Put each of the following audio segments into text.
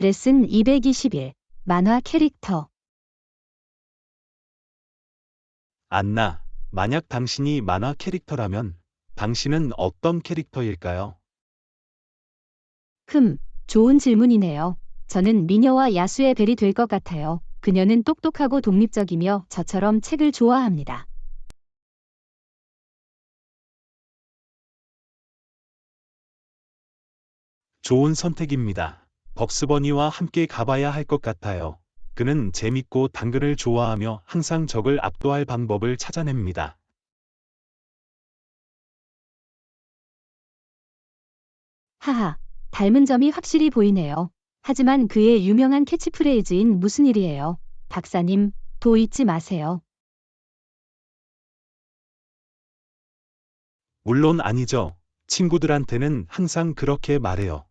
레슨 221 만화 캐릭터. 안나, 만약 당신이 만화 캐릭터라면 당신은 어떤 캐릭터일까요? 좋은 질문이네요. 저는 미녀와 야수의 벨이 될 것 같아요. 그녀는 똑똑하고 독립적이며 저처럼 책을 좋아합니다. 좋은 선택입니다. 벅스버니와 함께 가봐야 할 것 같아요. 그는 재밌고 당근을 좋아하며 항상 적을 압도할 방법을 찾아냅니다. 하하, 닮은 점이 확실히 보이네요. 하지만 그의 유명한 캐치프레이즈인 무슨 일이에요? 박사님, 도 잊지 마세요. 물론 아니죠. 친구들한테는 항상 그렇게 말해요.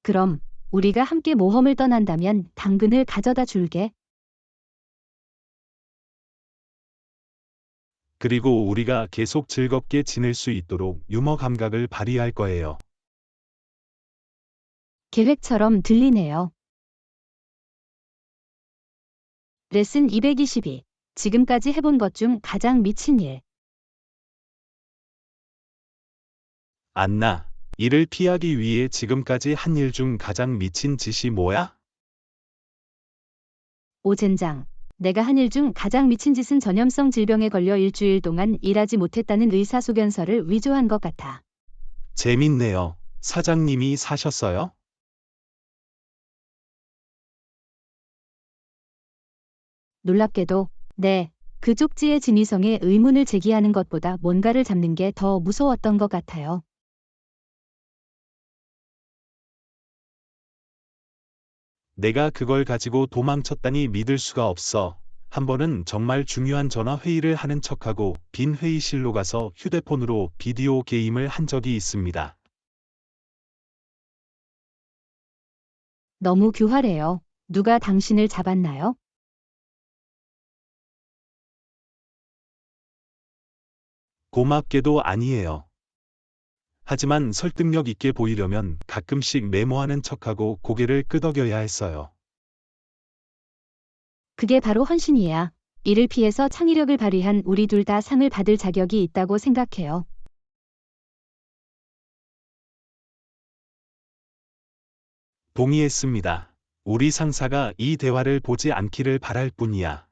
그럼 우리가 함께 모험을 떠난다면 당근을 가져다 줄게. 그리고 우리가 계속 즐겁게 지낼 수 있도록 유머 감각을 발휘할 거예요. 계획처럼 들리네요. 레슨 222. 지금까지 해본 것 중 가장 미친 일. 안나, 이를 피하기 위해 지금까지 한 일 중 가장 미친 짓이 뭐야? 오젠장. 내가 한 일 중 가장 미친 짓은 전염성 질병에 걸려 일주일 동안 일하지 못했다는 의사소견서를 위조한 것 같아. 재밌네요. 사장님이 사셨어요? 놀랍게도, 네. 그 쪽지의 진위성에 의문을 제기하는 것보다 뭔가를 잡는 게 더 무서웠던 것 같아요. 내가 그걸 가지고 도망쳤다니 믿을 수가 없어. 한 번은 정말 중요한 전화 회의를 하는 척하고 빈 회의실로 가서 휴대폰으로 비디오 게임을 한 적이 있습니다. 너무 교활해요. 누가 당신을 잡았나요? 고맙게도 아니에요. 하지만 설득력 있게 보이려면 가끔씩 메모하는 척하고 고개를 끄덕여야 했어요. 그게 바로 헌신이야. 이를 피해서 창의력을 발휘한 우리 둘 다 상을 받을 자격이 있다고 생각해요. 동의했습니다. 우리 상사가 이 대화를 보지 않기를 바랄 뿐이야.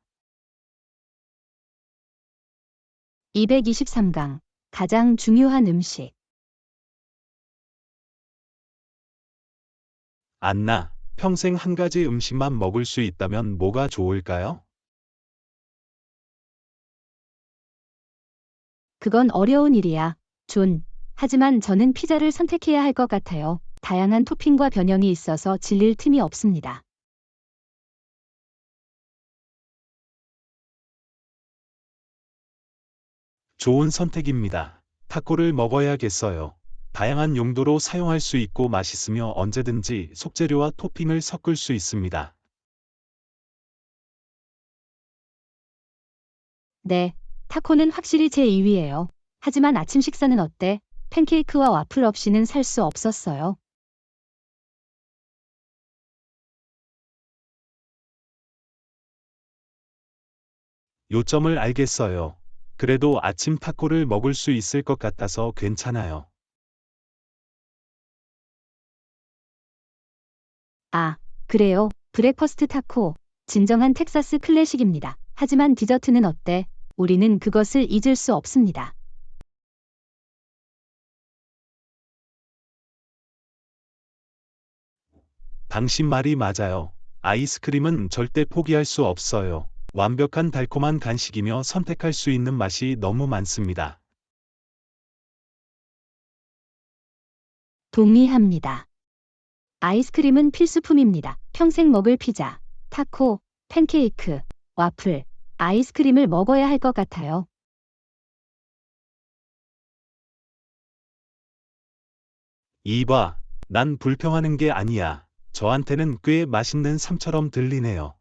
223강. 가장 중요한 음식. 안나, 평생 한 가지 음식만 먹을 수 있다면 뭐가 좋을까요? 그건 어려운 일이야. 존. 하지만 저는 피자를 선택해야 할 것 같아요. 다양한 토핑과 변형이 있어서 질릴 틈이 없습니다. 좋은 선택입니다. 타코를 먹어야겠어요. 다양한 용도로 사용할 수 있고 맛있으며 언제든지 속재료와 토핑을 섞을 수 있습니다. 네. 타코는 확실히 제 2위예요. 하지만 아침 식사는 어때? 팬케이크와 와플 없이는 살 수 없었어요. 요점을 알겠어요. 그래도 아침 타코를 먹을 수 있을 것 같아서 괜찮아요. 아, 그래요. 브렉퍼스트 타코. 진정한 텍사스 클래식입니다. 하지만 디저트는 어때? 우리는 그것을 잊을 수 없습니다. 당신 말이 맞아요. 아이스크림은 절대 포기할 수 없어요. 완벽한 달콤한 간식이며 선택할 수 있는 맛이 너무 많습니다. 동의합니다. 아이스크림은 필수품입니다. 평생 먹을 피자, 타코, 팬케이크, 와플, 아이스크림을 먹어야 할 것 같아요. 이봐, 난 불평하는 게 아니야. 저한테는 꽤 맛있는 삶처럼 들리네요.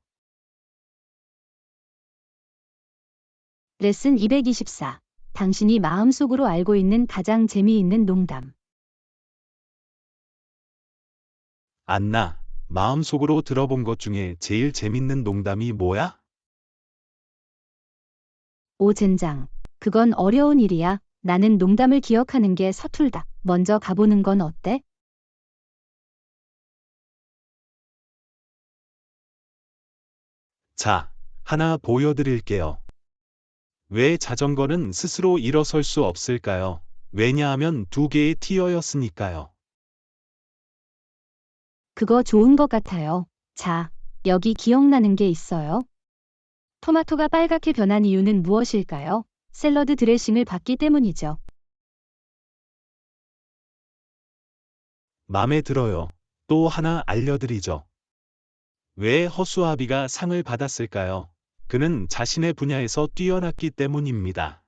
레슨 224. 당신이 마음속으로 알고 있는 가장 재미있는 농담. 안나, 마음속으로 들어본 것 중에 제일 재밌는 농담이 뭐야? 오 젠장. 그건 어려운 일이야. 나는 농담을 기억하는 게 서툴다. 먼저 가보는 건 어때? 자, 하나 보여드릴게요. 왜 자전거는 스스로 일어설 수 없을까요? 왜냐하면 두 개의 티어였으니까요. 그거 좋은 것 같아요. 자, 여기 기억나는 게 있어요? 토마토가 빨갛게 변한 이유는 무엇일까요? 샐러드 드레싱을 받기 때문이죠. 맘에 들어요. 또 하나 알려드리죠. 왜 허수아비가 상을 받았을까요? 그는 자신의 분야에서 뛰어났기 때문입니다.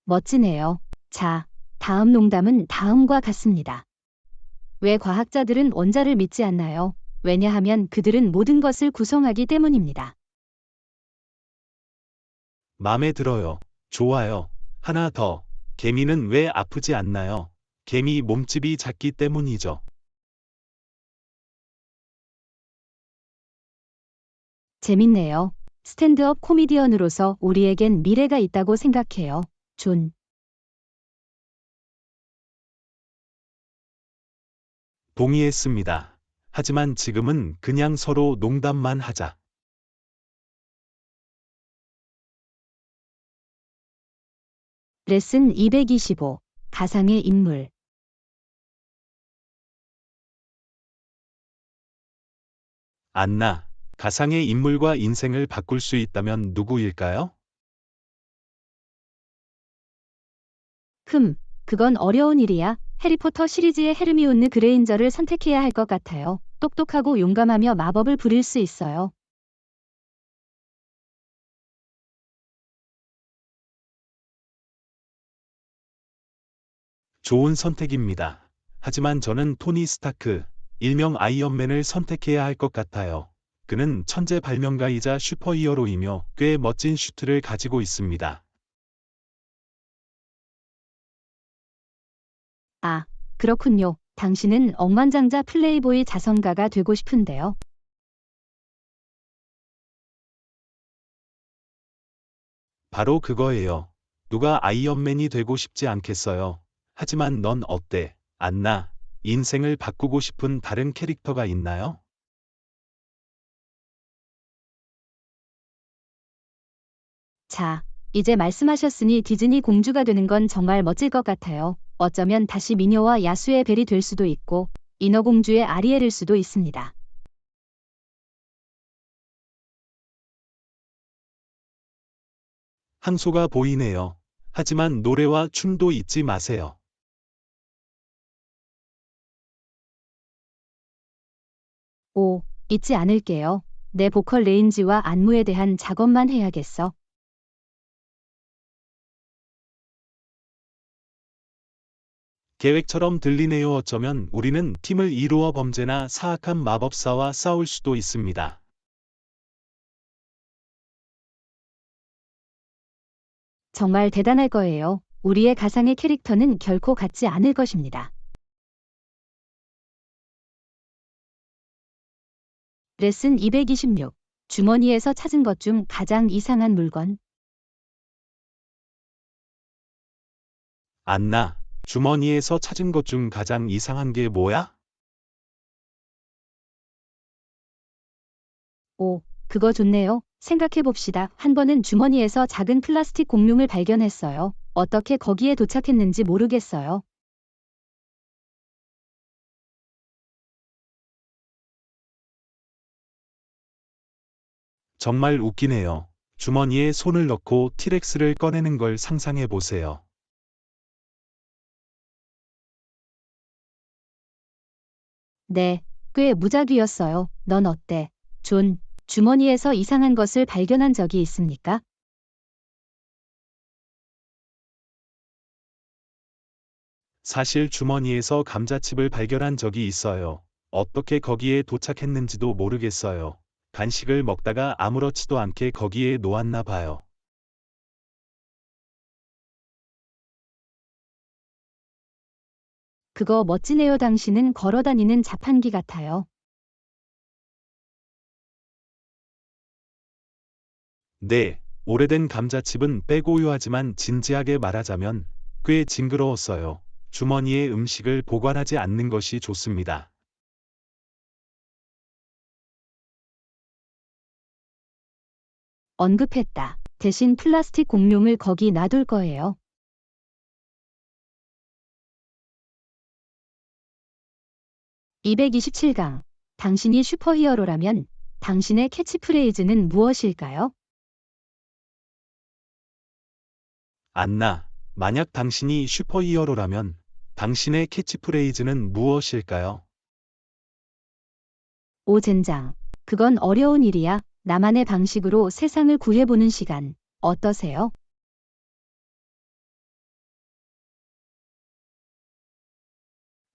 멋지네요. 자, 다음 농담은 다음과 같습니다. 왜 과학자들은 원자를 믿지 않나요? 왜냐하면 그들은 모든 것을 구성하기 때문입니다. 맘에 들어요. 좋아요. 하나 더. 개미는 왜 아프지 않나요? 개미 몸집이 작기 때문이죠. 재밌네요. 스탠드업 코미디언으로서 우리에겐 미래가 있다고 생각해요. 존. 동의했습니다. 하지만 지금은 그냥 서로 농담만 하자. 레슨 225. 가상의 인물. 안나, 가상의 인물과 인생을 바꿀 수 있다면 누구일까요? 그건 어려운 일이야. 해리포터 시리즈의 헤르미온느 그레인저를 선택해야 할 것 같아요. 똑똑하고 용감하며 마법을 부릴 수 있어요. 좋은 선택입니다. 하지만 저는 토니 스타크, 일명 아이언맨을 선택해야 할 것 같아요. 그는 천재 발명가이자 슈퍼히어로이며 꽤 멋진 슈트를 가지고 있습니다. 아, 그렇군요. 당신은 억만장자 플레이보이 자선가가 되고 싶은데요. 바로 그거예요. 누가 아이언맨이 되고 싶지 않겠어요. 하지만 넌 어때, 안나? 인생을 바꾸고 싶은 다른 캐릭터가 있나요? 자, 이제 말씀하셨으니 디즈니 공주가 되는 건 정말 멋질 것 같아요. 어쩌면 다시 미녀와 야수의 벨이 될 수도 있고, 인어공주의 아리엘일 수도 있습니다. 항소가 보이네요. 하지만 노래와 춤도 잊지 마세요. 오, 잊지 않을게요. 내 보컬 레인지와 안무에 대한 작업만 해야겠어. 계획처럼 들리네요. 어쩌면 우리는 팀을 이루어 범죄나 사악한 마법사와 싸울 수도 있습니다. 정말 대단할 거예요. 우리의 가상의 캐릭터는 결코 같지 않을 것입니다. 레슨 226. 주머니에서 찾은 것 중 가장 이상한 물건. 안나, 주머니에서 찾은 것 중 가장 이상한 게 뭐야? 오, 그거 좋네요. 생각해 봅시다. 한 번은 주머니에서 작은 플라스틱 공룡을 발견했어요. 어떻게 거기에 도착했는지 모르겠어요. 정말 웃기네요. 주머니에 손을 넣고 티렉스를 꺼내는 걸 상상해 보세요. 네, 꽤 무작위였어요. 넌 어때? 존, 주머니에서 이상한 것을 발견한 적이 있습니까? 사실 주머니에서 감자칩을 발견한 적이 있어요. 어떻게 거기에 도착했는지도 모르겠어요. 간식을 먹다가 아무렇지도 않게 거기에 놓았나 봐요. 그거 멋지네요. 당신은 걸어다니는 자판기 같아요. 네, 오래된 감자칩은 빼고유하지만 진지하게 말하자면 꽤 징그러웠어요. 주머니에 음식을 보관하지 않는 것이 좋습니다. 언급했다. 대신 플라스틱 공룡을 거기 놔둘 거예요. 227강. 당신이 슈퍼히어로라면 당신의 캐치프레이즈는 무엇일까요? 안나, 만약 당신이 슈퍼히어로라면 당신의 캐치프레이즈는 무엇일까요? 오젠장. 그건 어려운 일이야. 나만의 방식으로 세상을 구해보는 시간. 어떠세요?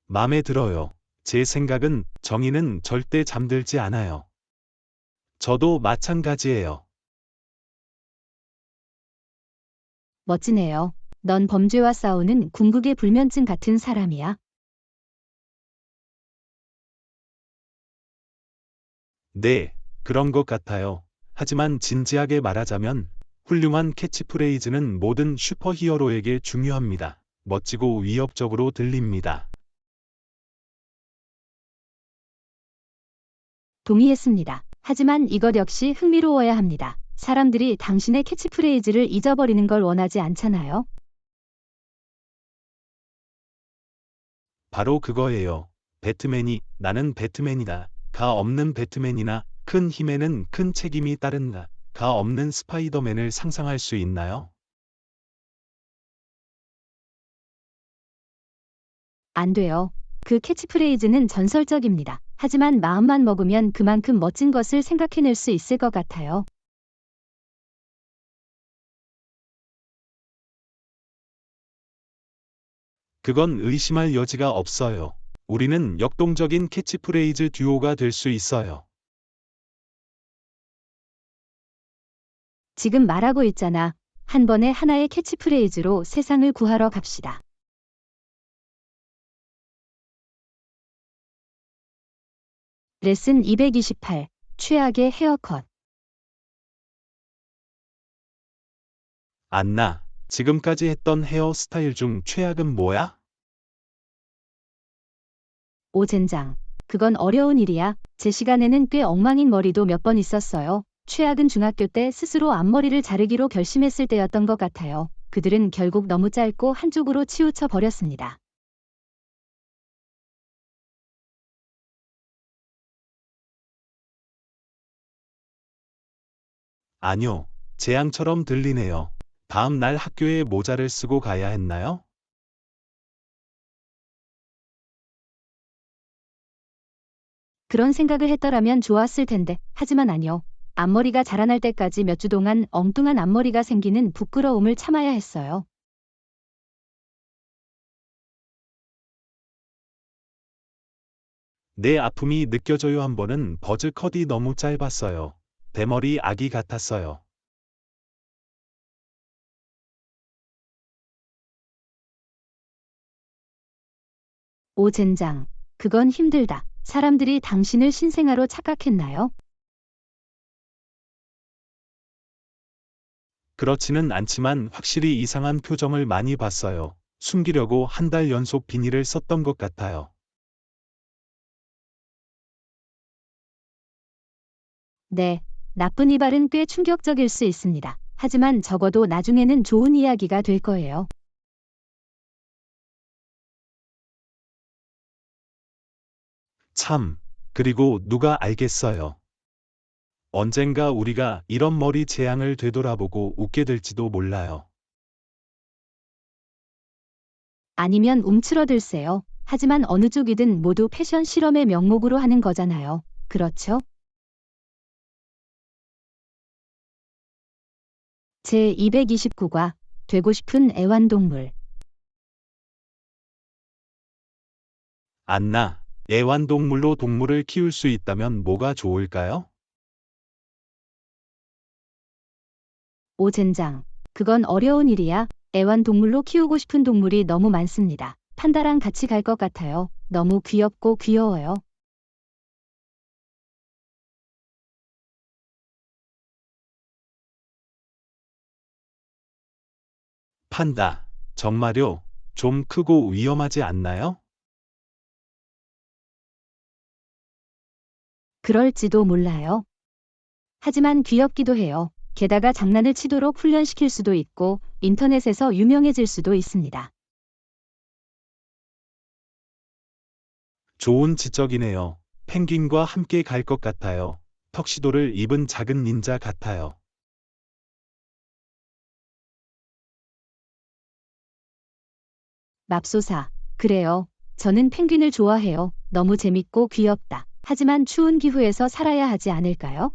마음에 들어요. 제 생각은 정의는 절대 잠들지 않아요. 저도 마찬가지예요. 멋지네요. 넌 범죄와 싸우는 궁극의 불면증 같은 사람이야. 네, 그런 것 같아요. 하지만 진지하게 말하자면 훌륭한 캐치프레이즈는 모든 슈퍼히어로에게 중요합니다. 멋지고 위협적으로 들립니다. 동의했습니다. 하지만 이것 역시 흥미로워야 합니다. 사람들이 당신의 캐치프레이즈를 잊어버리는 걸 원하지 않잖아요. 바로 그거예요. 배트맨이 나는 배트맨이다. 가 없는 배트맨이나 큰 힘에는 큰 책임이 따른다. 가 없는 스파이더맨을 상상할 수 있나요? 안 돼요. 그 캐치프레이즈는 전설적입니다. 하지만 마음만 먹으면 그만큼 멋진 것을 생각해낼 수 있을 것 같아요. 그건 의심할 여지가 없어요. 우리는 역동적인 캐치프레이즈 듀오가 될 수 있어요. 지금 말하고 있잖아. 한 번에 하나의 캐치프레이즈로 세상을 구하러 갑시다. 레슨 228. 최악의 헤어컷. 안나, 지금까지 했던 헤어스타일 중 최악은 뭐야? 오젠장. 그건 어려운 일이야. 제 시간에는 꽤 엉망인 머리도 몇 번 있었어요. 최악은 중학교 때 스스로 앞머리를 자르기로 결심했을 때였던 것 같아요. 그들은 결국 너무 짧고 한쪽으로 치우쳐 버렸습니다. 아니요, 재앙처럼 들리네요. 다음 날 학교에 모자를 쓰고 가야 했나요? 그런 생각을 했더라면 좋았을 텐데. 하지만 아니요. 앞머리가 자라날 때까지 몇 주 동안 엉뚱한 앞머리가 생기는 부끄러움을 참아야 했어요. 내 아픔이 느껴져요. 한 번은 버즈컷이 너무 짧았어요. 대머리 아기 같았어요. 오젠장. 그건 힘들다. 사람들이 당신을 신생아로 착각했나요? 그렇지는 않지만 확실히 이상한 표정을 많이 봤어요. 숨기려고 한 달 연속 비닐을 썼던 것 같아요. 네. 나쁜 이발은 꽤 충격적일 수 있습니다. 하지만 적어도 나중에는 좋은 이야기가 될 거예요. 참, 그리고 누가 알겠어요. 언젠가 우리가 이런 머리 재앙을 되돌아보고 웃게 될지도 몰라요. 아니면 움츠러들세요. 하지만 어느 쪽이든 모두 패션 실험의 명목으로 하는 거잖아요. 그렇죠? 제 229과 되고 싶은 애완동물. 안나, 애완동물로 동물을 키울 수 있다면 뭐가 좋을까요? 오젠장. 그건 어려운 일이야. 애완동물로 키우고 싶은 동물이 너무 많습니다. 판다랑 같이 갈 것 같아요. 너무 귀엽고 귀여워요. 판다. 정말요? 좀 크고 위험하지 않나요? 그럴지도 몰라요. 하지만 귀엽기도 해요. 게다가 장난을 치도록 훈련시킬 수도 있고 인터넷에서 유명해질 수도 있습니다. 좋은 지적이네요. 펭귄과 함께 갈 것 같아요. 턱시도를 입은 작은 닌자 같아요. 맙소사. 그래요. 저는 펭귄을 좋아해요. 너무 재밌고 귀엽다. 하지만 추운 기후에서 살아야 하지 않을까요?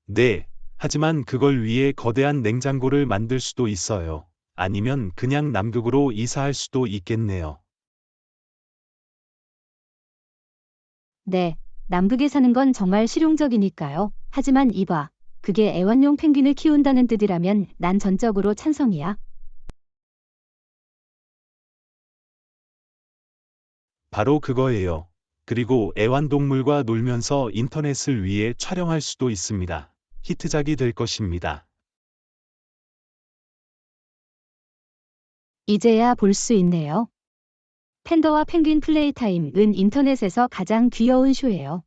네. 하지만 그걸 위해 거대한 냉장고를 만들 수도 있어요. 아니면 그냥 남극으로 이사할 수도 있겠네요. 네. 남극에 사는 건 정말 실용적이니까요. 하지만 이봐. 그게 애완용 펭귄을 키운다는 뜻이라면 난 전적으로 찬성이야. 바로 그거예요. 그리고 애완동물과 놀면서 인터넷을 위해 촬영할 수도 있습니다. 히트작이 될 것입니다. 이제야 볼 수 있네요. 팬더와 펭귄 플레이타임은 인터넷에서 가장 귀여운 쇼예요.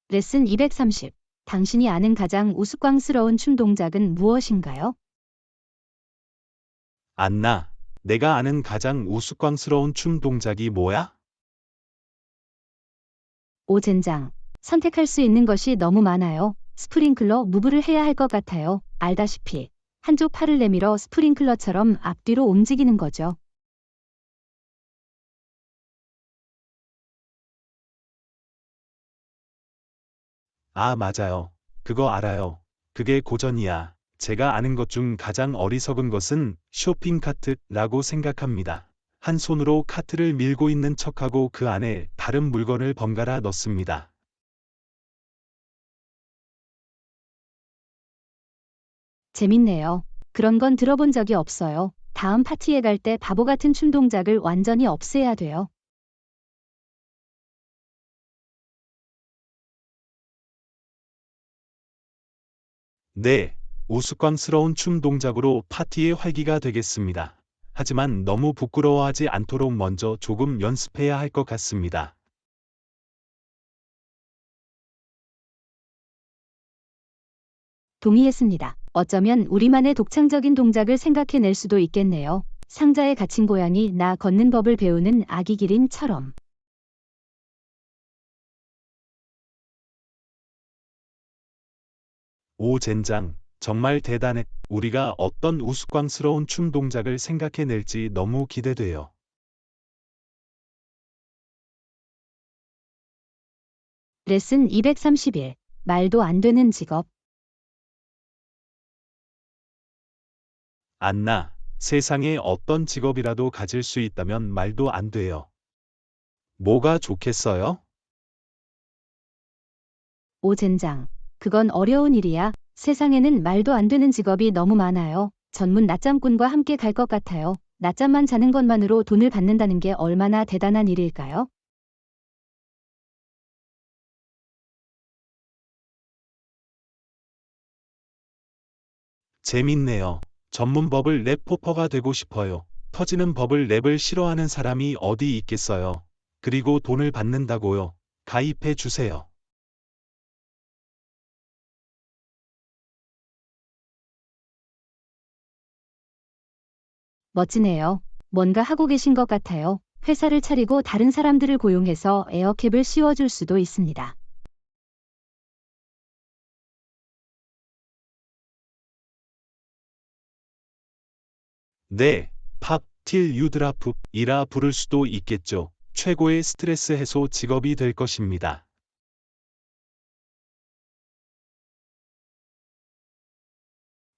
레슨 230. 당신이 아는 가장 우스꽝스러운 춤 동작은 무엇인가요? 안나, 내가 아는 가장 우스꽝스러운 춤 동작이 뭐야? 오젠장. 선택할 수 있는 것이 너무 많아요. 스프링클러 무브를 해야 할 것 같아요. 알다시피. 한쪽 팔을 내밀어 스프링클러처럼 앞뒤로 움직이는 거죠. 아, 맞아요. 그거 알아요. 그게 고전이야. 제가 아는 것 중 가장 어리석은 것은 쇼핑카트라고 생각합니다. 한 손으로 카트를 밀고 있는 척하고 그 안에 다른 물건을 번갈아 넣습니다. 재밌네요. 그런 건 들어본 적이 없어요. 다음 파티에 갈 때 바보 같은 춤 동작을 완전히 없애야 돼요. 네, 우스꽝스러운 춤 동작으로 파티의 활기가 되겠습니다. 하지만 너무 부끄러워하지 않도록 먼저 조금 연습해야 할 것 같습니다. 동의했습니다. 어쩌면 우리만의 독창적인 동작을 생각해낼 수도 있겠네요. 상자에 갇힌 고양이 나 걷는 법을 배우는 아기 기린처럼. 오 젠장, 정말 대단해. 우리가 어떤 우스꽝스러운 춤 동작을 생각해낼지 너무 기대돼요. 레슨 231. 말도 안 되는 직업. 안나, 세상에 어떤 직업이라도 가질 수 있다면 말도 안 돼요. 뭐가 좋겠어요? 오젠장. 그건 어려운 일이야. 세상에는 말도 안 되는 직업이 너무 많아요. 전문 낮잠꾼과 함께 갈 것 같아요. 낮잠만 자는 것만으로 돈을 받는다는 게 얼마나 대단한 일일까요? 재밌네요. 전문 버블 랩 포퍼가 되고 싶어요. 터지는 버블 랩을 싫어하는 사람이 어디 있겠어요. 그리고 돈을 받는다고요. 가입해 주세요. 멋지네요. 뭔가 하고 계신 것 같아요. 회사를 차리고 다른 사람들을 고용해서 에어캡을 씌워줄 수도 있습니다. 네, 팝, 틸 유드라프, 이라 부를 수도 있겠죠. 최고의 스트레스 해소 직업이 될 것입니다.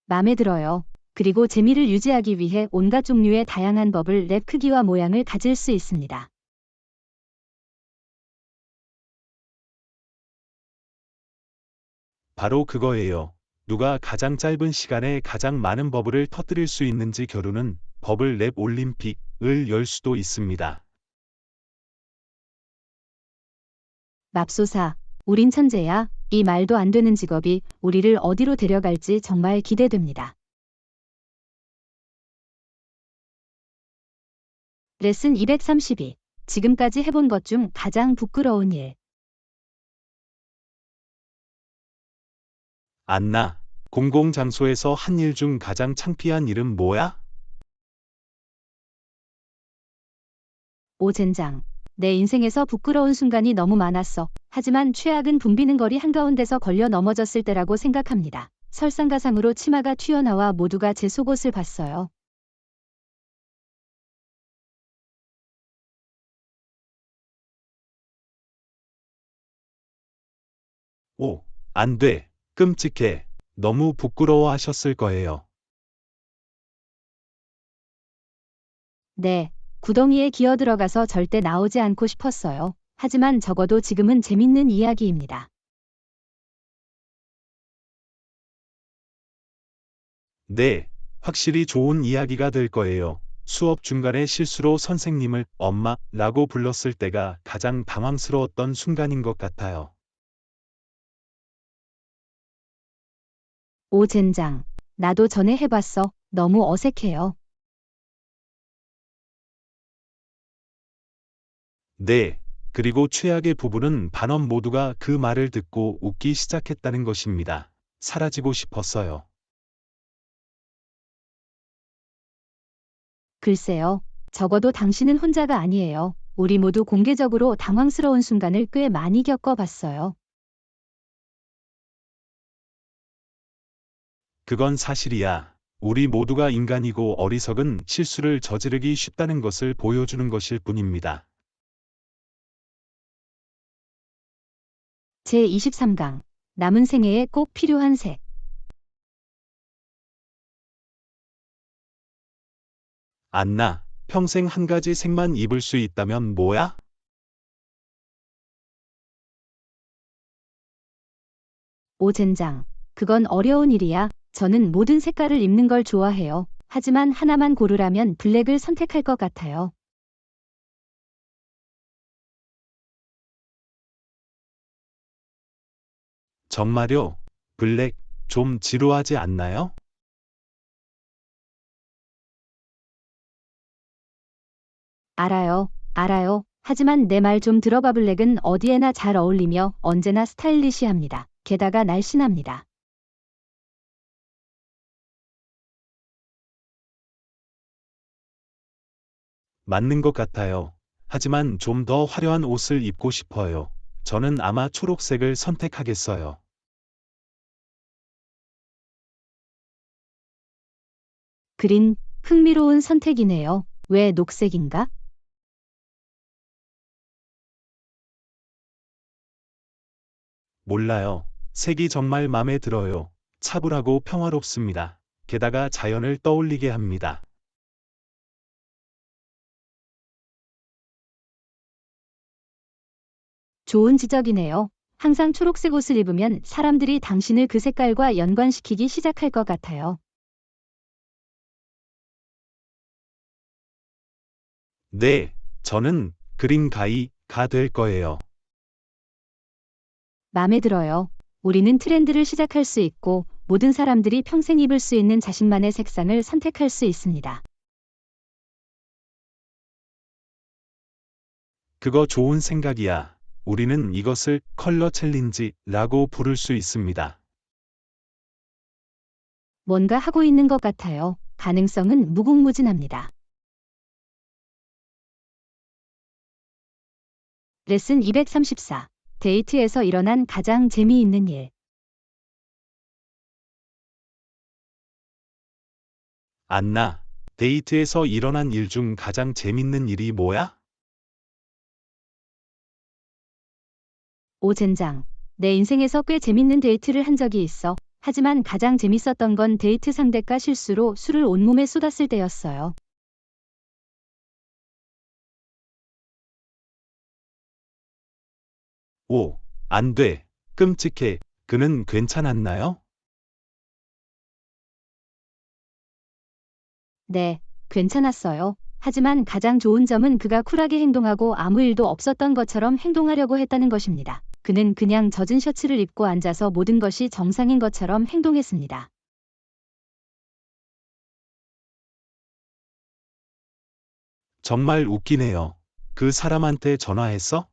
마음에 들어요. 그리고 재미를 유지하기 위해 온갖 종류의 다양한 버블 랩 크기와 모양을 가질 수 있습니다. 바로 그거예요. 누가 가장 짧은 시간에 가장 많은 버블을 터뜨릴 수 있는지 겨루는 버블 랩 올림픽을 열 수도 있습니다. 맙소사, 우린 천재야. 이 말도 안 되는 직업이 우리를 어디로 데려갈지 정말 기대됩니다. 레슨 232. 지금까지 해본 것 중 가장 부끄러운 일. 안나, 공공장소에서 한 일 중 가장 창피한 일은 뭐야? 오 젠장. 내 인생에서 부끄러운 순간이 너무 많았어. 하지만 최악은 붐비는 거리 한가운데서 걸려 넘어졌을 때라고 생각합니다. 설상가상으로 치마가 튀어나와 모두가 제 속옷을 봤어요. 오, 안 돼. 끔찍해. 너무 부끄러워하셨을 거예요. 네, 구덩이에 기어 들어가서 절대 나오지 않고 싶었어요. 하지만 적어도 지금은 재밌는 이야기입니다. 네, 확실히 좋은 이야기가 될 거예요. 수업 중간에 실수로 선생님을 엄마라고 불렀을 때가 가장 당황스러웠던 순간인 것 같아요. 오 젠장. 나도 전에 해봤어. 너무 어색해요. 네, 그리고 최악의 부분은 반원 모두가 그 말을 듣고 웃기 시작했다는 것입니다. 사라지고 싶었어요. 글쎄요. 적어도 당신은 혼자가 아니에요. 우리 모두 공개적으로 당황스러운 순간을 꽤 많이 겪어봤어요. 그건 사실이야. 우리 모두가 인간이고 어리석은 실수를 저지르기 쉽다는 것을 보여주는 것일 뿐입니다. 제23강. 남은 생애에 꼭 필요한 색. 안나, 평생 한 가지 색만 입을 수 있다면 뭐야? 오 젠장. 그건 어려운 일이야. 저는 모든 색깔을 입는 걸 좋아해요. 하지만 하나만 고르라면 블랙을 선택할 것 같아요. 정말요? 블랙, 좀 지루하지 않나요? 알아요. 알아요. 하지만 내 말 좀 들어봐. 블랙은 어디에나 잘 어울리며 언제나 스타일리시합니다. 게다가 날씬합니다. 맞는 것 같아요. 하지만 좀 더 화려한 옷을 입고 싶어요. 저는 아마 초록색을 선택하겠어요. 그린, 흥미로운 선택이네요. 왜 녹색인가? 몰라요. 색이 정말 마음에 들어요. 차분하고 평화롭습니다. 게다가 자연을 떠올리게 합니다. 좋은 지적이네요. 항상 초록색 옷을 입으면 사람들이 당신을 그 색깔과 연관시키기 시작할 것 같아요. 네, 저는 그린 가이가 될 거예요. 마음에 들어요. 우리는 트렌드를 시작할 수 있고 모든 사람들이 평생 입을 수 있는 자신만의 색상을 선택할 수 있습니다. 그거 좋은 생각이야. 우리는 이것을 컬러 챌린지라고 부를 수 있습니다. 뭔가 하고 있는 것 같아요. 가능성은 무궁무진합니다. 레슨 234. 데이트에서 일어난 가장 재미있는 일. 안나, 데이트에서 일어난 일 중 가장 재밌는 일이 뭐야? 오 젠장. 내 인생에서 꽤 재밌는 데이트를 한 적이 있어. 하지만 가장 재밌었던 건 데이트 상대가 실수로 술을 온몸에 쏟았을 때였어요. 오, 안 돼. 끔찍해. 그는 괜찮았나요? 네, 괜찮았어요. 하지만 가장 좋은 점은 그가 쿨하게 행동하고 아무 일도 없었던 것처럼 행동하려고 했다는 것입니다. 그는 그냥 젖은 셔츠를 입고 앉아서 모든 것이 정상인 것처럼 행동했습니다. 정말 웃기네요. 그 사람한테 전화했어?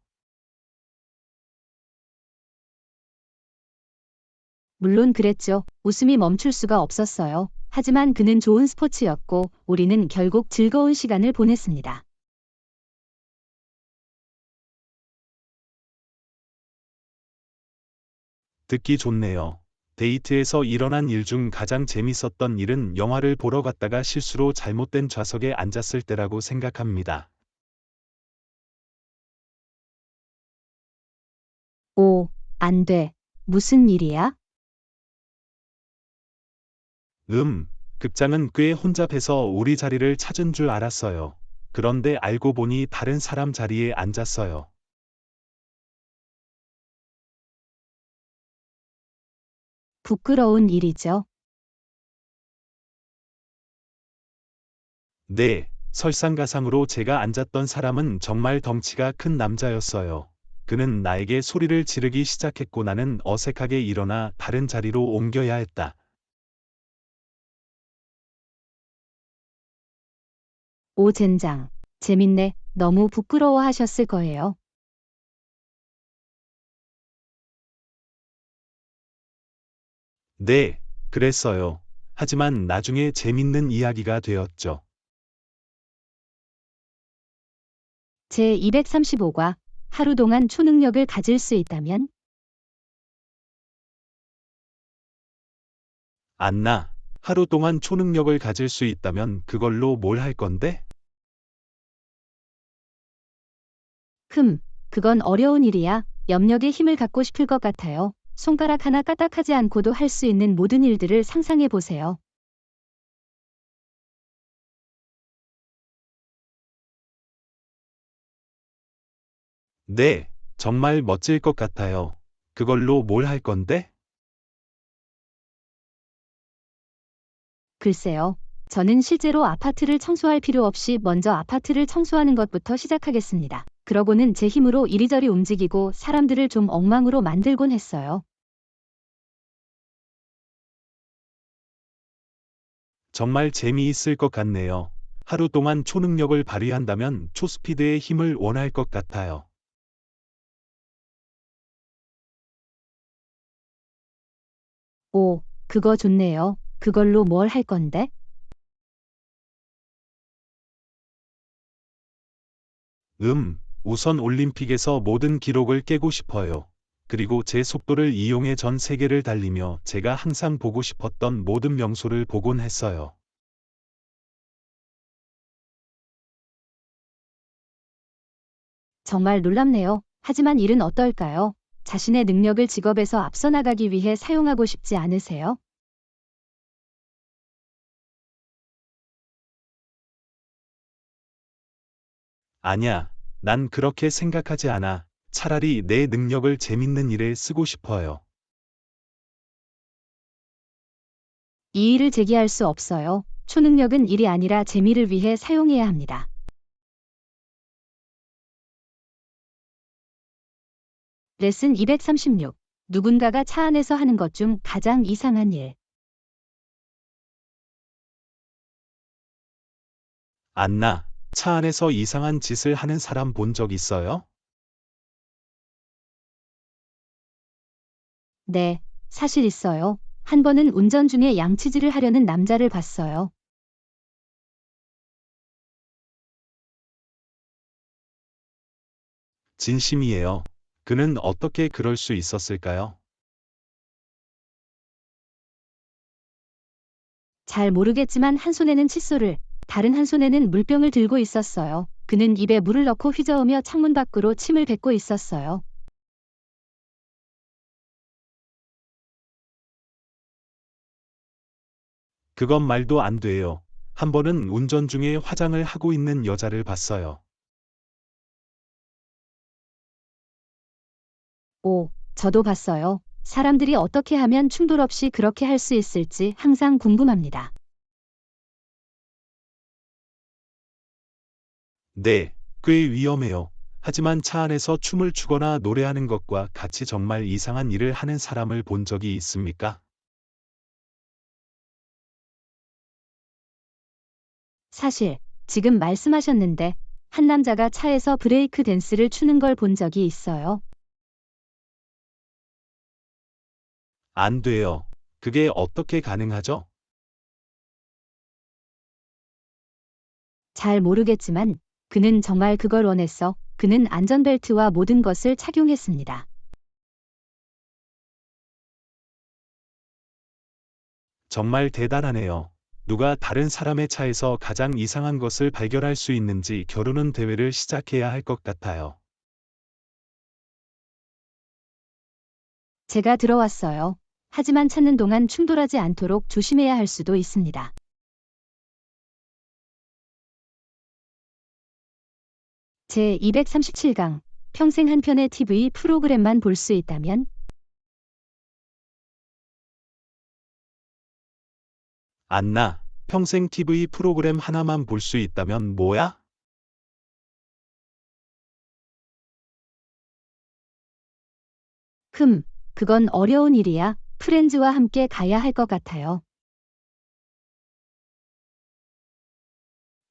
물론 그랬죠. 웃음이 멈출 수가 없었어요. 하지만 그는 좋은 스포츠였고 우리는 결국 즐거운 시간을 보냈습니다. 듣기 좋네요. 데이트에서 일어난 일 중 가장 재밌었던 일은 영화를 보러 갔다가 실수로 잘못된 좌석에 앉았을 때라고 생각합니다. 오, 안 돼. 무슨 일이야? 극장은 꽤 혼잡해서 우리 자리를 찾은 줄 알았어요. 그런데 알고 보니 다른 사람 자리에 앉았어요. 부끄러운 일이죠. 네, 설상가상으로 제가 앉았던 사람은 정말 덩치가 큰 남자였어요. 그는 나에게 소리를 지르기 시작했고 나는 어색하게 일어나 다른 자리로 옮겨야 했다. 오 젠장. 재밌네. 너무 부끄러워하셨을 거예요. 네, 그랬어요. 하지만 나중에 재밌는 이야기가 되었죠. 제 235과 하루 동안 초능력을 가질 수 있다면? 안나, 하루 동안 초능력을 가질 수 있다면 그걸로 뭘 할 건데? 그건 어려운 일이야. 염력의 힘을 갖고 싶을 것 같아요. 손가락 하나 까딱하지 않고도 할 수 있는 모든 일들을 상상해 보세요. 네, 정말 멋질 것 같아요. 그걸로 뭘 할 건데? 글쎄요. 저는 실제로 아파트를 청소할 필요 없이 먼저 아파트를 청소하는 것부터 시작하겠습니다. 그러고는 제 힘으로 이리저리 움직이고 사람들을 좀 엉망으로 만들곤 했어요. 정말 재미있을 것 같네요. 하루 동안 초능력을 발휘한다면 초스피드의 힘을 원할 것 같아요. 오, 그거 좋네요. 그걸로 뭘 할 건데? 우선 올림픽에서 모든 기록을 깨고 싶어요. 그리고 제 속도를 이용해 전 세계를 달리며 제가 항상 보고 싶었던 모든 명소를 보곤 했어요. 정말 놀랍네요. 하지만 일은 어떨까요? 자신의 능력을 직업에서 앞서 나가기 위해 사용하고 싶지 않으세요? 아냐, 난 그렇게 생각하지 않아. 차라리 내 능력을 재밌는 일에 쓰고 싶어요. 이 일을 제기할 수 없어요. 초능력은 일이 아니라 재미를 위해 사용해야 합니다. 레슨 236. 누군가가 차 안에서 하는 것 중 가장 이상한 일. 안나, 차 안에서 이상한 짓을 하는 사람 본 적 있어요? 네, 사실 있어요. 한 번은 운전 중에 양치질을 하려는 남자를 봤어요. 진심이에요. 그는 어떻게 그럴 수 있었을까요? 잘 모르겠지만 한 손에는 칫솔을, 다른 한 손에는 물병을 들고 있었어요. 그는 입에 물을 넣고 휘저으며 창문 밖으로 침을 뱉고 있었어요. 그건 말도 안 돼요. 한 번은 운전 중에 화장을 하고 있는 여자를 봤어요. 오, 저도 봤어요. 사람들이 어떻게 하면 충돌 없이 그렇게 할 수 있을지 항상 궁금합니다. 네, 꽤 위험해요. 하지만 차 안에서 춤을 추거나 노래하는 것과 같이 정말 이상한 일을 하는 사람을 본 적이 있습니까? 사실, 지금 말씀하셨는데, 한 남자가 차에서 브레이크 댄스를 추는 걸 본 적이 있어요. 안 돼요. 그게 어떻게 가능하죠? 잘 모르겠지만, 그는 정말 그걸 원했어. 그는 안전벨트와 모든 것을 착용했습니다. 정말 대단하네요. 누가 다른 사람의 차에서 가장 이상한 것을 발견할 수 있는지 겨루는 대회를 시작해야 할 것 같아요. 제가 들어왔어요. 하지만 찾는 동안 충돌하지 않도록 조심해야 할 수도 있습니다. 제 237강. 평생 한 편의 TV 프로그램만 볼 수 있다면? 안나, 평생 TV 프로그램 하나만 볼 수 있다면 뭐야? 그건 어려운 일이야. 프렌즈와 함께 가야 할 것 같아요.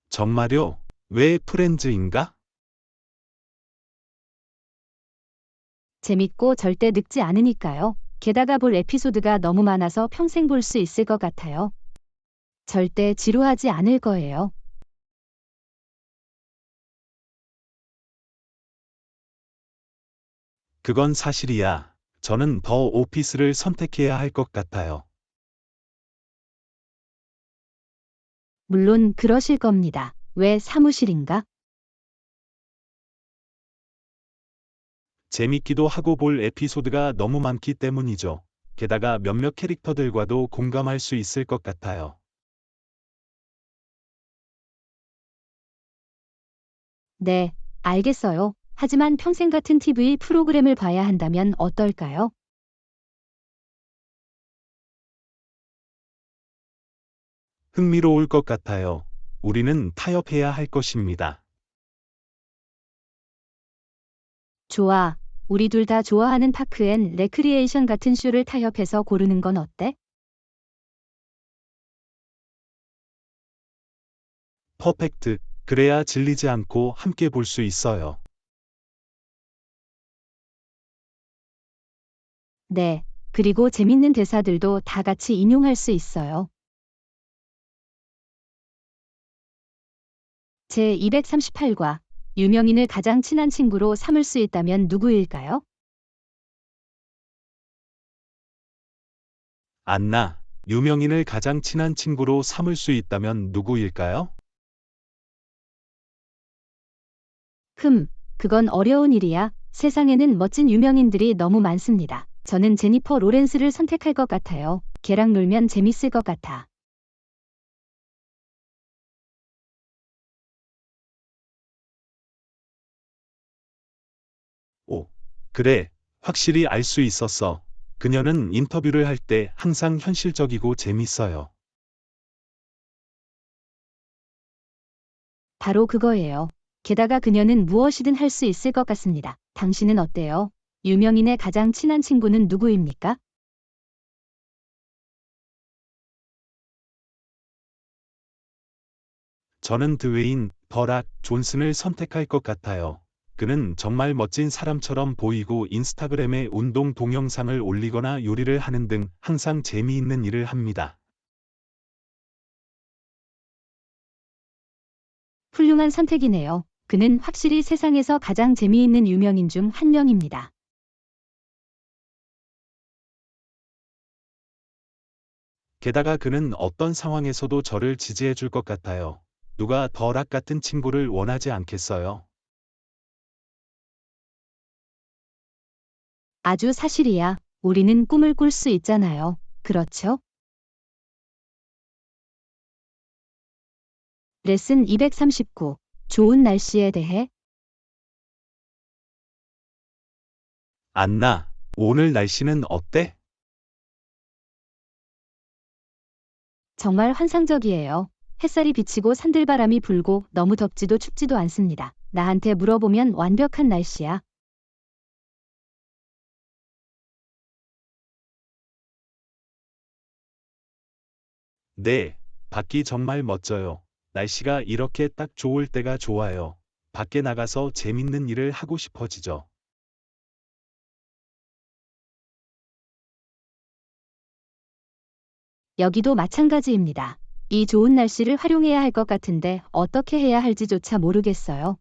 정말요? 왜 프렌즈인가? 재밌고 절대 늙지 않으니까요. 게다가 볼 에피소드가 너무 많아서 평생 볼 수 있을 것 같아요. 절대 지루하지 않을 거예요. 그건 사실이야. 저는 더 오피스를 선택해야 할 것 같아요. 물론 그러실 겁니다. 왜 사무실인가? 재밌기도 하고 볼 에피소드가 너무 많기 때문이죠. 게다가 몇몇 캐릭터들과도 공감할 수 있을 것 같아요. 네, 알겠어요. 하지만 평생 같은 TV 프로그램을 봐야 한다면 어떨까요? 흥미로울 것 같아요. 우리는 타협해야 할 것입니다. 좋아. 우리 둘 다 좋아하는 파크 앤 레크리에이션 같은 쇼를 타협해서 고르는 건 어때? 퍼펙트. 그래야 질리지 않고 함께 볼 수 있어요. 네. 그리고 재밌는 대사들도 다 같이 인용할 수 있어요. 제 238과 유명인을 가장 친한 친구로 삼을 수 있다면 누구일까요? 안나, 유명인을 가장 친한 친구로 삼을 수 있다면 누구일까요? 그건 어려운 일이야. 세상에는 멋진 유명인들이 너무 많습니다. 저는 제니퍼 로렌스를 선택할 것 같아요. 걔랑 놀면 재밌을 것 같아. 오, 그래, 확실히 알 수 있었어. 그녀는 인터뷰를 할 때 항상 현실적이고 재밌어요. 바로 그거예요. 게다가 그녀는 무엇이든 할 수 있을 것 같습니다. 당신은 어때요? 유명인의 가장 친한 친구는 누구입니까? 저는 드웨인, 버락, 존슨을 선택할 것 같아요. 그는 정말 멋진 사람처럼 보이고 인스타그램에 운동 동영상을 올리거나 요리를 하는 등 항상 재미있는 일을 합니다. 훌륭한 선택이네요. 그는 확실히 세상에서 가장 재미있는 유명인 중 한 명입니다. 게다가 그는 어떤 상황에서도 저를 지지해 줄 것 같아요. 누가 버락 같은 친구를 원하지 않겠어요? 아주 사실이야. 우리는 꿈을 꿀 수 있잖아요. 그렇죠? 레슨 239. 좋은 날씨에 대해. 안나, 오늘 날씨는 어때? 정말 환상적이에요. 햇살이 비치고 산들바람이 불고 너무 덥지도 춥지도 않습니다. 나한테 물어보면 완벽한 날씨야. 네, 밖이 정말 멋져요. 날씨가 이렇게 딱 좋을 때가 좋아요. 밖에 나가서 재밌는 일을 하고 싶어지죠. 여기도 마찬가지입니다. 이 좋은 날씨를 활용해야 할 것 같은데 어떻게 해야 할지조차 모르겠어요.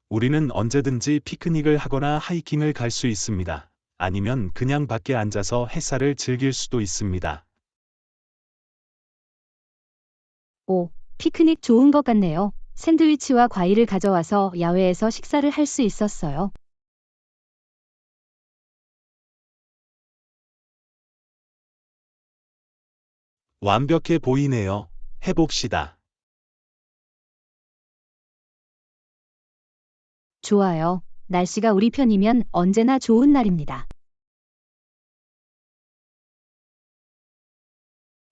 우리는 언제든지 피크닉을 하거나 하이킹을 갈 수 있습니다. 아니면 그냥 밖에 앉아서 햇살을 즐길 수도 있습니다. 오, 피크닉 좋은 것 같네요. 샌드위치와 과일을 가져와서 야외에서 식사를 할 수 있었어요. 완벽해 보이네요. 해봅시다. 좋아요. 날씨가 우리 편이면 언제나 좋은 날입니다.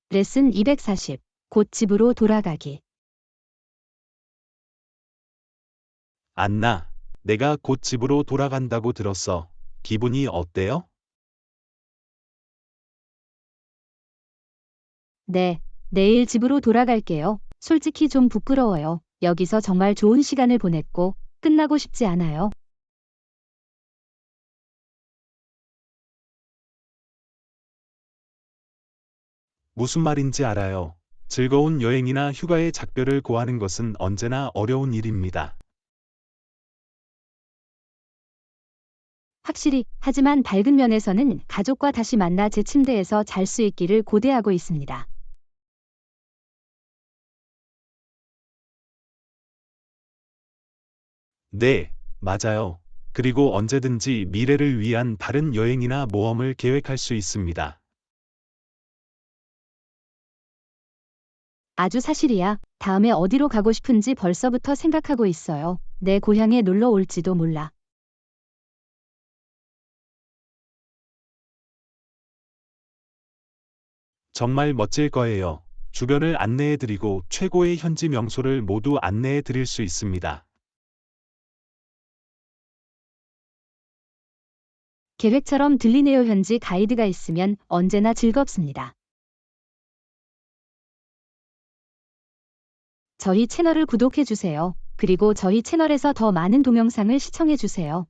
레슨 240. 곧 집으로 돌아가기. 안나, 내가 곧 집으로 돌아간다고 들었어. 기분이 어때요? 네, 내일 집으로 돌아갈게요. 솔직히 좀 부끄러워요. 여기서 정말 좋은 시간을 보냈고, 끝나고 싶지 않아요. 무슨 말인지 알아요. 즐거운 여행이나 휴가의 작별을 고하는 것은 언제나 어려운 일입니다. 확실히, 하지만 밝은 면에서는 가족과 다시 만나 제 침대에서 잘 수 있기를 고대하고 있습니다. 네, 맞아요. 그리고 언제든지 미래를 위한 다른 여행이나 모험을 계획할 수 있습니다. 아주 사실이야. 다음에 어디로 가고 싶은지 벌써부터 생각하고 있어요. 내 고향에 놀러 올지도 몰라. 정말 멋질 거예요. 주변을 안내해드리고 최고의 현지 명소를 모두 안내해드릴 수 있습니다. 계획처럼 들리네요. 현지 가이드가 있으면 언제나 즐겁습니다. 저희 채널을 구독해 주세요. 그리고 저희 채널에서 더 많은 동영상을 시청해 주세요.